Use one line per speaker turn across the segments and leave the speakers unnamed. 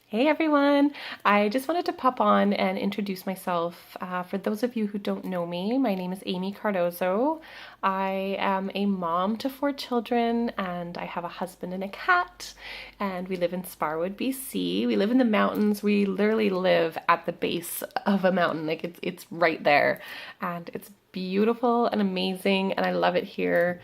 Hey everyone! I just wanted to pop on and introduce myself. For those of you who don't know me, my name is Amy Cardozo. I am a mom to four children and I have a husband and a cat. And we live in Sparwood, BC. We live in the mountains. We literally live at the base of a mountain. Like it's right there. And it's beautiful and amazing and I love it here.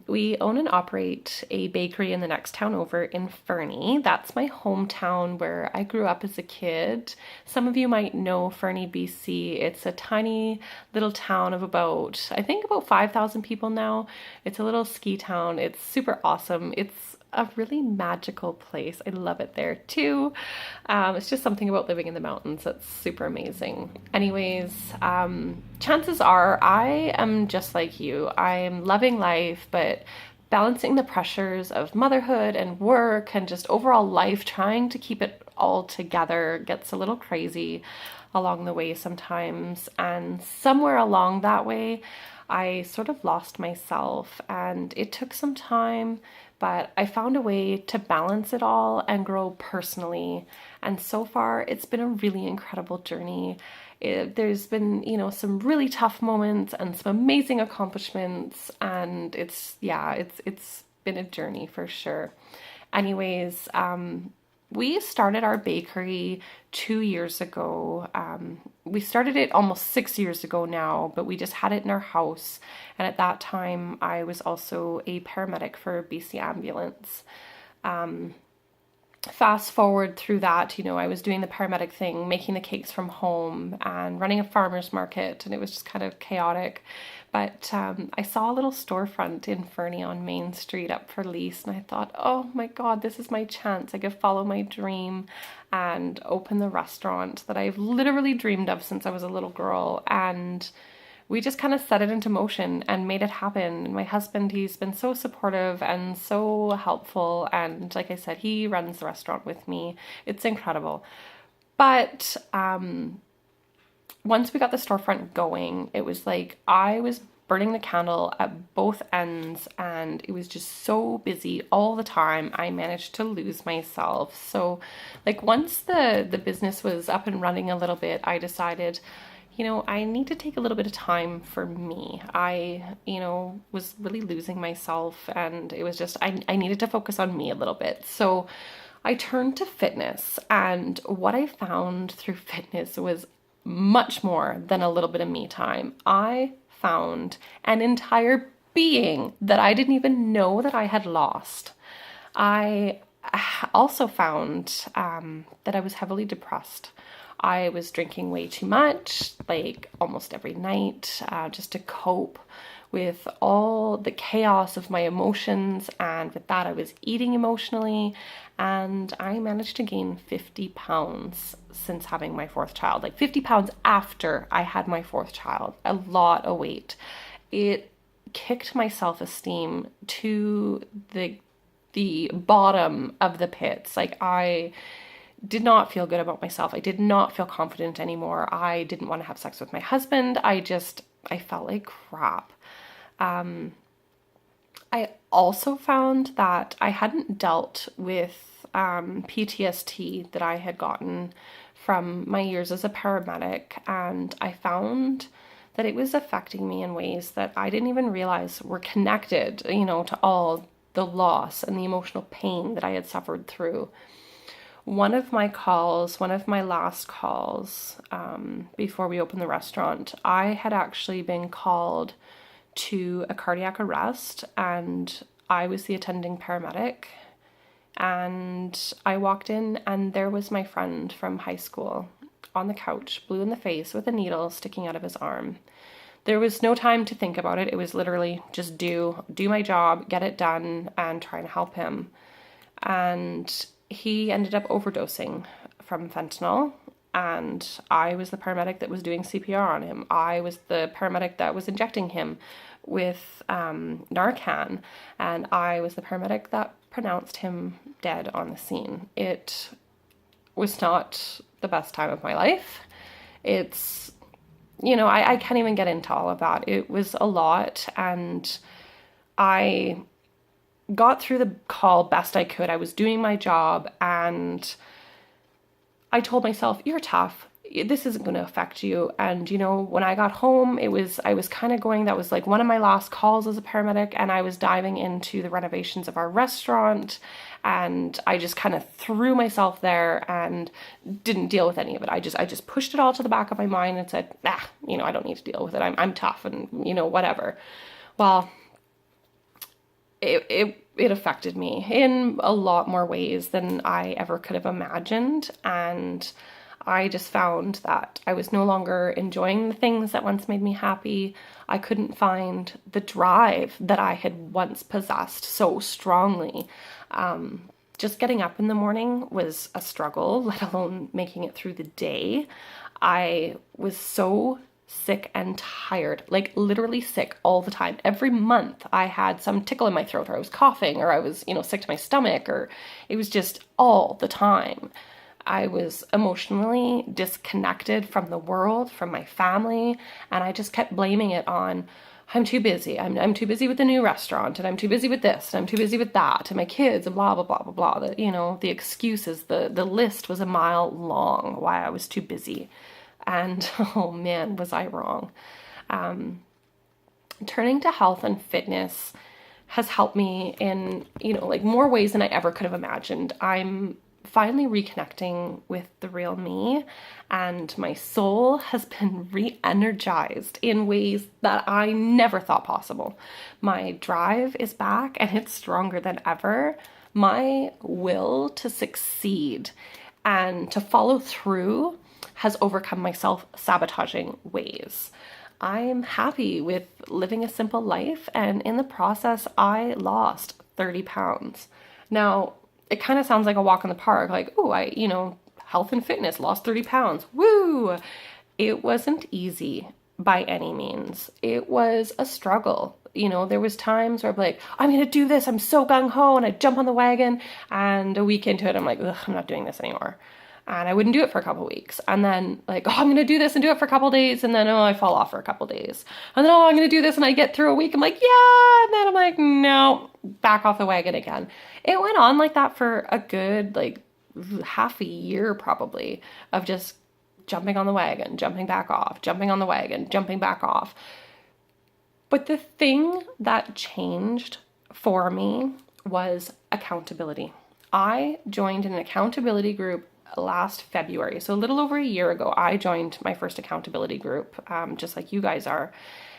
We own and operate a bakery in the next town over in Fernie. That's my hometown where I grew up as a kid. Some of you might know Fernie, BC. It's a tiny little town of I think about 5,000 people now. It's a little ski town. It's super awesome. It's a really magical place. I love it there too. It's just something about living in the mountains that's super amazing. Anyways, chances are I am just like you. I am loving life, but balancing the pressures of motherhood and work and just overall life, trying to keep it all together gets a little crazy along the way sometimes. And somewhere along that way, I sort of lost myself and it took some time, but I found a way to balance it all and grow personally. And so far, it's been a really incredible journey. There's been, some really tough moments and some amazing accomplishments, and it's been a journey for sure. Anyways, we started our bakery 2 years ago. We started it almost 6 years ago now, but we just had it in our house. And at that time, I was also a paramedic for BC Ambulance. Fast forward through that, I was doing the paramedic thing, making the cakes from home and running a farmer's market, and it was just kind of chaotic. But I saw a little storefront in Fernie on Main Street up for lease, and I thought, oh my God, this is my chance. I could follow my dream and open the restaurant that I've literally dreamed of since I was a little girl. And we just kind of set it into motion and made it happen. And my husband, he's been so supportive and so helpful. And like I said, he runs the restaurant with me. It's incredible. But once we got the storefront going, it was like I was burning the candle at both ends and it was just so busy all the time. I managed to lose myself. So like once the business was up and running a little bit, I decided, I need to take a little bit of time for me. I, was really losing myself and it was just, I needed to focus on me a little bit. So I turned to fitness, and what I found through fitness was much more than a little bit of me time. I found an entire being that I didn't even know that I had lost. I also found that I was heavily depressed. I was drinking way too much, like almost every night, just to cope with all the chaos of my emotions. And with that, I was eating emotionally. And I managed to gain 50 pounds since having my fourth child, like 50 pounds after I had my fourth child, a lot of weight. It kicked my self-esteem to the bottom of the pits. Like I did not feel good about myself. I did not feel confident anymore. I didn't want to have sex with my husband. I felt like crap. I also found that I hadn't dealt with PTSD that I had gotten from my years as a paramedic, and I found that it was affecting me in ways that I didn't even realize were connected, to all the loss and the emotional pain that I had suffered through. One of my last calls, before we opened the restaurant, I had actually been called to a cardiac arrest and I was the attending paramedic. And I walked in and there was my friend from high school on the couch, blue in the face with a needle sticking out of his arm. There was no time to think about it. It was literally just do my job, get it done, and try and help him. And he ended up overdosing from fentanyl, and I was the paramedic that was doing CPR on him. I was the paramedic that was injecting him with Narcan, and I was the paramedic that pronounced him dead on the scene. It was not the best time of my life. It's, I can't even get into all of that. It was a lot, and I got through the call best I could. I was doing my job, and I told myself, you're tough. This isn't going to affect you. And, when I got home, I was kind of going, that was like one of my last calls as a paramedic, and I was diving into the renovations of our restaurant. And I just kind of threw myself there and didn't deal with any of it. I just pushed it all to the back of my mind and said, I don't need to deal with it. I'm tough and, whatever. Well, it affected me in a lot more ways than I ever could have imagined. And I just found that I was no longer enjoying the things that once made me happy. I couldn't find the drive that I had once possessed so strongly. Just getting up in the morning was a struggle, let alone making it through the day. I was so sick and tired, like literally sick all the time. Every month I had some tickle in my throat, or I was coughing, or I was, sick to my stomach, or it was just all the time. I was emotionally disconnected from the world, from my family, and I just kept blaming it on, I'm too busy. I'm too busy with the new restaurant, and I'm too busy with this, and I'm too busy with that, and my kids, and blah, blah, blah, blah, blah. The excuses, the list was a mile long why I was too busy. And oh man, was I wrong. Turning to health and fitness has helped me in, like more ways than I ever could have imagined. I'm finally reconnecting with the real me, and my soul has been re-energized in ways that I never thought possible. My drive is back and it's stronger than ever. My will to succeed and to follow through has overcome my self-sabotaging ways. I'm happy with living a simple life, and in the process, I lost 30 pounds. Now, it kind of sounds like a walk in the park, like, health and fitness, lost 30 pounds, woo! It wasn't easy by any means. It was a struggle. There was times where I'm like, I'm going to do this, I'm so gung-ho, and I jump on the wagon, and a week into it, I'm like, ugh, I'm not doing this anymore. And I wouldn't do it for a couple of weeks. And then like, I'm going to do this and do it for a couple of days. And then, I fall off for a couple of days. And then, I'm going to do this. And I get through a week. I'm like, yeah. And then I'm like, no, back off the wagon again. It went on like that for a good, like half a year probably, of just jumping on the wagon, jumping back off, jumping on the wagon, jumping back off. But the thing that changed for me was accountability. I joined an accountability group last February. So a little over a year ago, I joined my first accountability group, just like you guys are.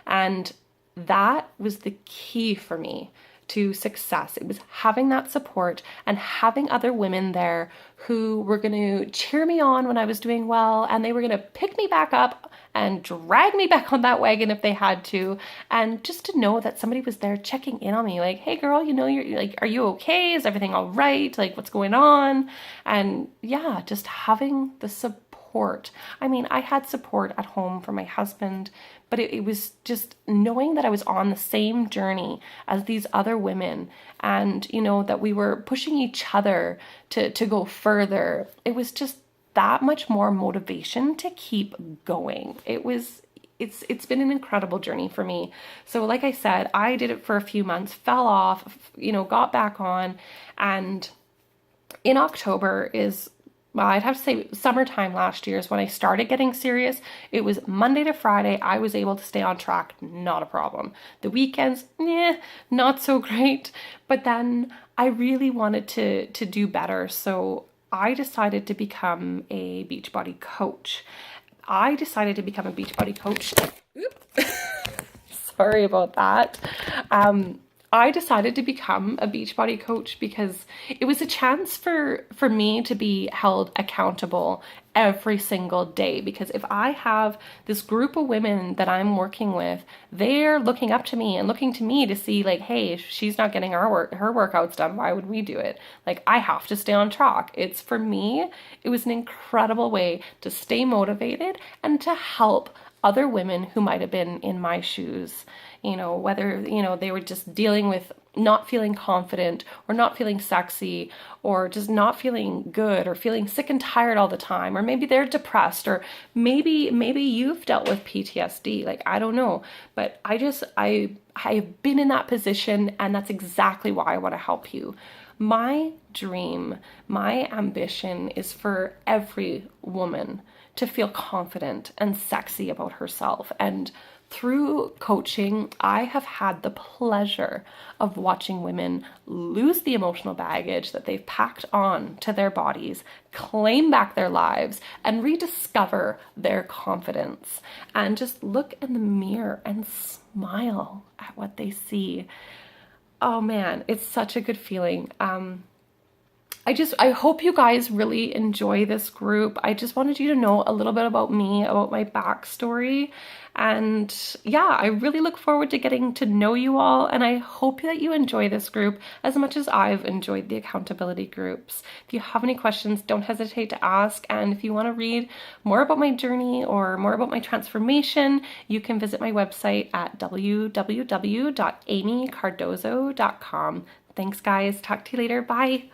And that was the key for me to success. It was having that support and having other women there who were going to cheer me on when I was doing well, and they were going to pick me back up and drag me back on that wagon if they had to. And just to know that somebody was there checking in on me, like, hey girl, you're like, are you okay? Is everything all right? Like, what's going on? And yeah, just having the support. I mean, I had support at home from my husband, but it was just knowing that I was on the same journey as these other women, and, that we were pushing each other to go further. It was just that much more motivation to keep going. It's been an incredible journey for me. So like I said, I did it for a few months, fell off, got back on, and in October I'd have to say summertime last year is when I started getting serious. It was Monday to Friday. I was able to stay on track, not a problem. The weekends, not so great. But then I really wanted to do better. So I decided to become a Beachbody coach. Sorry about that. I decided to become a Beachbody coach because it was a chance for me to be held accountable every single day. Because if I have this group of women that I'm working with, they're looking up to me and looking to me to see like, hey, she's not getting her workouts done, why would we do it? Like, I have to stay on track. For me, it was an incredible way to stay motivated and to help other women who might have been in my shoes, whether, they were just dealing with not feeling confident or not feeling sexy or just not feeling good or feeling sick and tired all the time, or maybe they're depressed, or maybe you've dealt with PTSD. Like, I don't know, but I've been in that position, and that's exactly why I want to help you. My dream, my ambition is for every woman to feel confident and sexy about herself. And through coaching, I have had the pleasure of watching women lose the emotional baggage that they've packed on to their bodies, claim back their lives, and rediscover their confidence. And just look in the mirror and smile at what they see. Oh man, it's such a good feeling. I hope you guys really enjoy this group. I just wanted you to know a little bit about me, about my backstory. And yeah, I really look forward to getting to know you all. And I hope that you enjoy this group as much as I've enjoyed the accountability groups. If you have any questions, don't hesitate to ask. And if you want to read more about my journey or more about my transformation, you can visit my website at www.amycardozo.com. Thanks, guys. Talk to you later. Bye.